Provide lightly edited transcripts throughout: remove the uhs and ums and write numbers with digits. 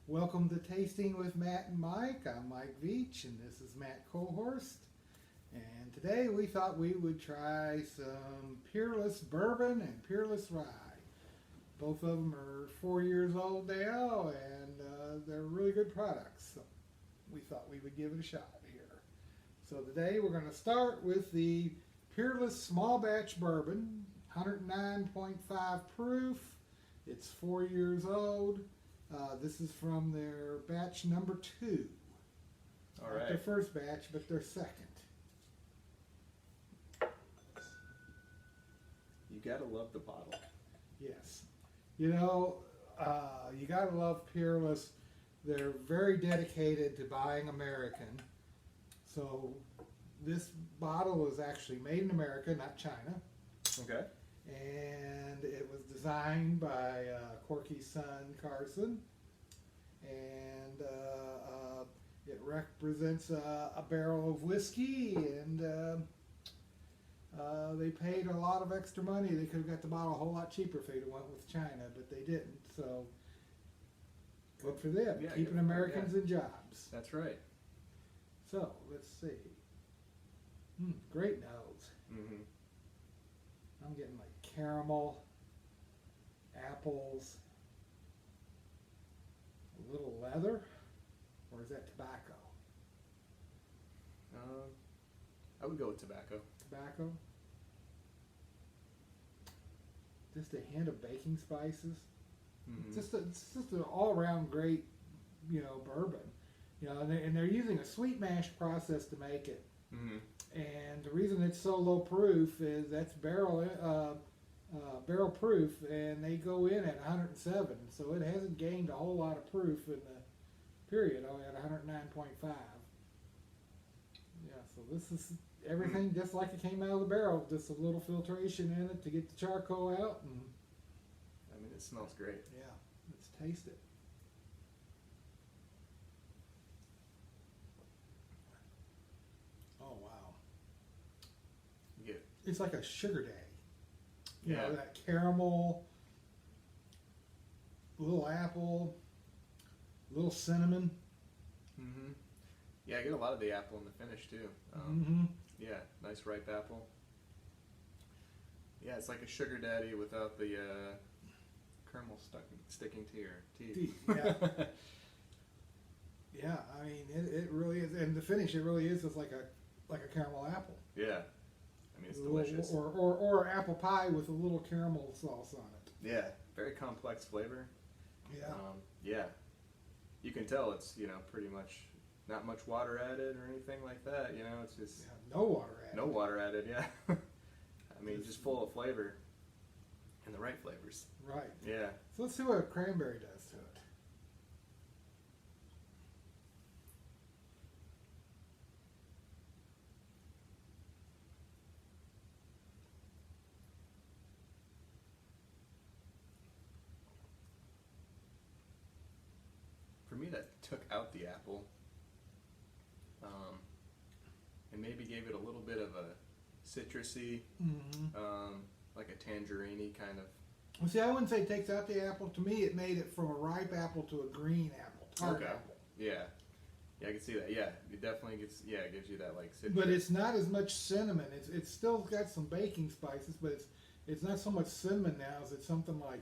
Welcome to Tasting with Matt and Mike. I'm Mike Veach and this is Matt Kohorst. And today we thought we would try some Peerless Bourbon and Peerless Rye. Both of them are 4 years old now and they're really good products. So we thought we would give it a shot here. So today we're going to start with the Peerless Small Batch Bourbon, 109.5 proof. It's 4 years old. This is from their batch number 2. All Not right. their first batch, but their second. You gotta love the bottle. Yes. You know, you gotta love Peerless. They're very dedicated to buying American. So this bottle was actually made in America, not China. Okay. And it was designed by Corky's son Carson, and it represents a barrel of whiskey, and they paid a lot of extra money. They could have got the bottle a whole lot cheaper if they'd have went with China, but they didn't. So good for them, Yeah, keeping good for them, Americans in jobs. That's right. So let's see. Great nose. Mm-hmm. I'm getting like caramel, apples, a little leather, or is that tobacco? I would go with tobacco. Tobacco. Just a hint of baking spices. Mm-hmm. It's just an all-around great, bourbon. And they're using a sweet mash process to make it. Mm-hmm. And the reason it's so low proof is that's barrel proof, and they go in at 107, so it hasn't gained a whole lot of proof in the period. Only at 109.5. Yeah, so this is everything just like it came out of the barrel. Just a little filtration in it to get the charcoal out, and I mean, it smells great. yeah, let's taste it. Oh wow. You get, It's like a sugar daddy. You yeah. know, that caramel, little apple, little cinnamon. Mm-hmm. Yeah, I get a lot of the apple in the finish too. Yeah, nice ripe apple. Yeah, it's like a sugar daddy without the caramel sticking to your teeth. Yeah. Yeah, I mean, it really is. And the finish, it really is just like a caramel apple. Yeah. I mean, it's A little- delicious. Or apple pie with a little caramel sauce on it. Yeah, very complex flavor. Yeah. Yeah, you can tell it's pretty much not much water added or anything like that. It's just Yeah, no water added. no water added. Yeah, I mean just full of flavor and the right flavors. Right. Yeah. So let's see what a cranberry does to it. For me, that took out the apple, and maybe gave it a little bit of a citrusy, like a tangerine kind of. Well, see, I wouldn't say it takes out the apple. To me, it made it from a ripe apple to a green apple, tart Okay. apple. Yeah, I can see that. Yeah, it definitely gets. Yeah, it gives you that like citrus. But it's not as much cinnamon. It's still got some baking spices, but it's not so much cinnamon now as it's something like,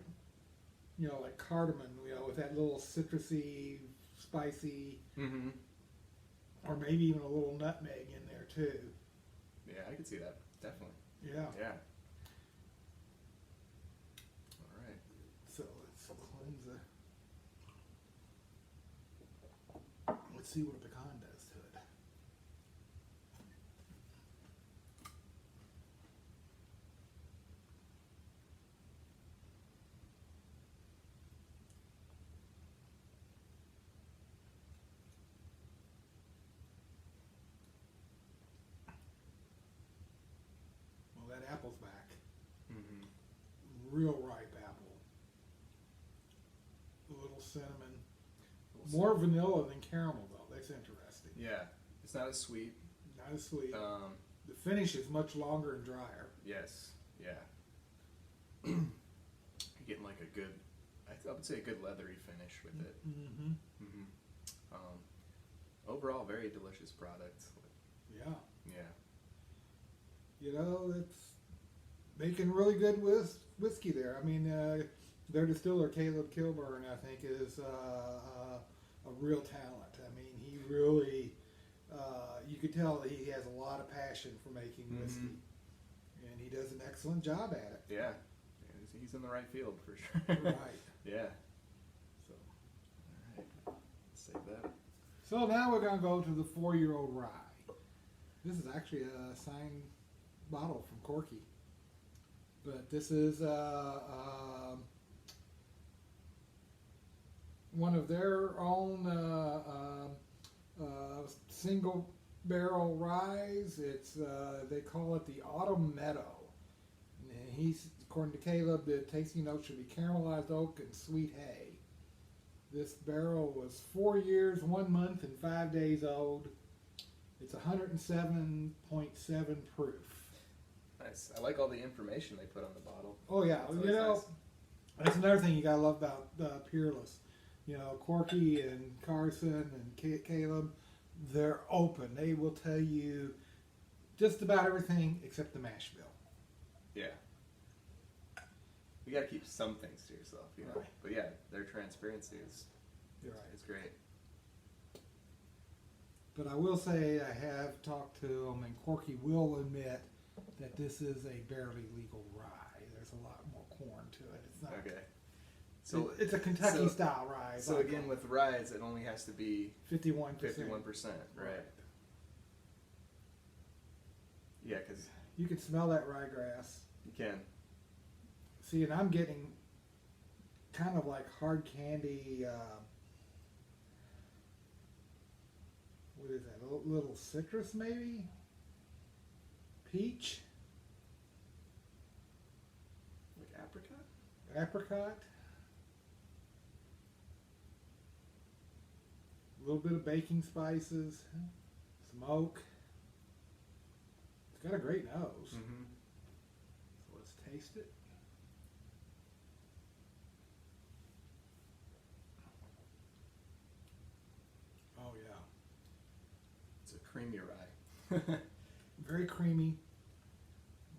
like cardamom, with that little citrusy, spicy, Mm-hmm. or maybe even a little nutmeg in there too. Yeah, I can see that. Definitely. Yeah. Yeah. All right. So let's cleanse it. Let's see what a pecan does to it. Well, that apple's back. Mm-hmm. Real ripe apple. A little cinnamon. More vanilla than caramel, though. That's interesting. Yeah, it's not as sweet. Not as sweet. Um, The finish is much longer and drier. yes. Yeah. You're getting like a good, I'd I would say a good leathery finish with it. Mm-hmm. Overall, very delicious product. Yeah. Yeah. You know, it's making really good whiskey there. I mean, their distiller, Caleb Kilburn, I think, is a real talent. I mean, he really, you could tell that he has a lot of passion for making whiskey. And he does an excellent job at it. Yeah. He's in the right field for sure. Right. Yeah. So. All right. Save that. So now we're going to go to the 4-year-old rye. This is actually a signed bottle from Corky. But this is one of their own single barrel ryes. It's they call it the Autumn Meadow. And he's, according to Caleb, the tasting notes should be caramelized oak and sweet hay. This barrel was 4 years, 1 month, and 5 days old. It's 107.7 proof. Nice. I like all the information they put on the bottle. Oh yeah, That's you know, nice. that's another thing you gotta love about Peerless. You know, Corky and Carson and Caleb, they're open. They will tell you just about everything except the mash bill. Yeah. You gotta keep some things to yourself, you know. Right. But yeah, their transparency is You're right. is great. But I will say I have talked to them, and Corky will admit that this is a barely legal rye. There's a lot more corn to it. It's not. Okay. So It's a Kentucky style rye. So again, with ryes, it only has to be 51%. 51%, right? Yeah, because You can smell that ryegrass. you can. See, and I'm getting kind of like hard candy. What is that? A little citrus, maybe? Peach? Like apricot? Apricot? A little bit of baking spices, some oak. It's got a great nose. Mm-hmm. So let's taste it. Oh yeah, It's a creamy rye. very creamy.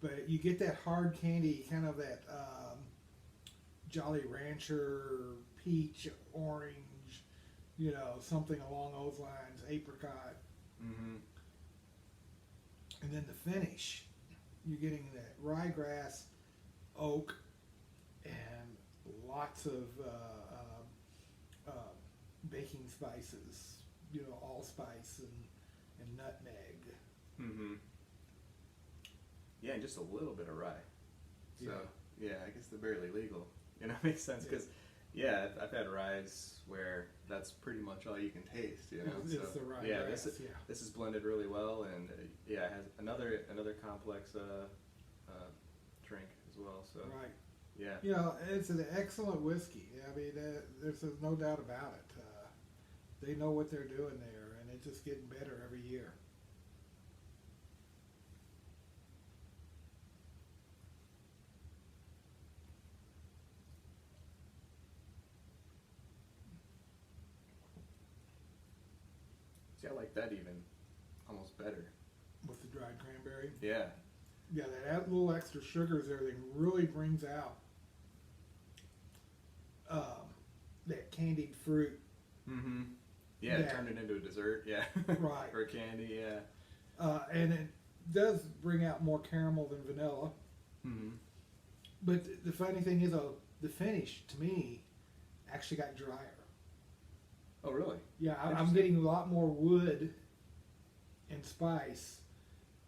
But you get that hard candy, kind of that Jolly Rancher, peach, orange, you know, something along those lines, apricot. Mm-hmm. And then the finish, you're getting that ryegrass, oak, and lots of baking spices, you know, allspice and nutmeg. Mm-hmm. Yeah, and just a little bit of rye. So, yeah, I guess they're barely legal. You know, it makes sense because, yeah, I've had ryes where that's pretty much all you can taste, you know. It's the ryegrass, yeah, this is blended really well, and yeah, it has another complex drink as well. So, Right. yeah. You know, it's an excellent whiskey. I mean, there's no doubt about it. They know what they're doing there, and it's just getting better every year. See, I like that even almost better. With the dried cranberry. Yeah. Yeah, that little extra sugars, everything really brings out that candied fruit. Mm-hmm. Yeah, Yeah. turn it into a dessert. Yeah. Right. Or a candy. Yeah. And it does bring out more caramel than vanilla. Mm-hmm. But the funny thing is, though, the finish, to me, actually got drier. Oh, really? Yeah, I'm Interesting. getting a lot more wood and spice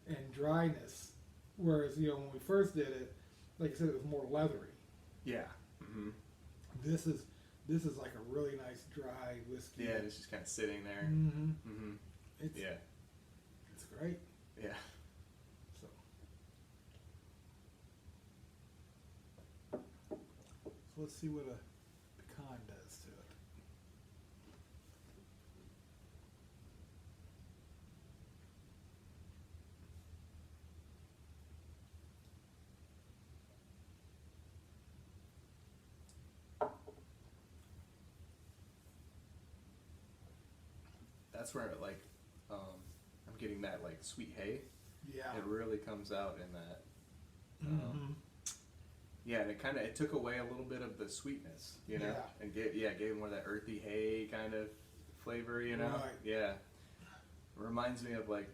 and dryness. Whereas, you know, when we first did it, like I said, it was more leathery. Yeah. Mm-hmm. This is like a really nice dry whiskey. Yeah, it's just kind of sitting there. Mm-hmm. Mm-hmm. It's, Yeah. it's great. Yeah. So let's see what a pecan does to it. that's where like I'm getting that like sweet hay. Yeah. It really comes out in that. Mm-hmm. Yeah, and it took away a little bit of the sweetness, you know, Yeah. and gave more of that earthy hay kind of flavor, you know. Right. Yeah, it reminds me of like,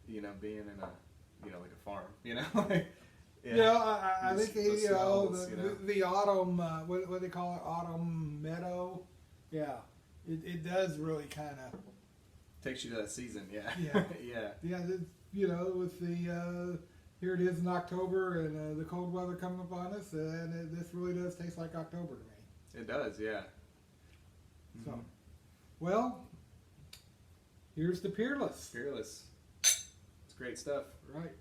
you know, being in a, you know, like a farm, you know. Like, yeah. You know, I think The smells, you know. the autumn, what they call it, autumn meadow. Yeah, it does really kind of Takes you to that season, yeah. Yeah. Yeah. Yeah, you know, with the here it is in October and the cold weather coming upon us, and this really does taste like October to me. It does, yeah. So, well, here's the Peerless. Peerless. It's great stuff. Right.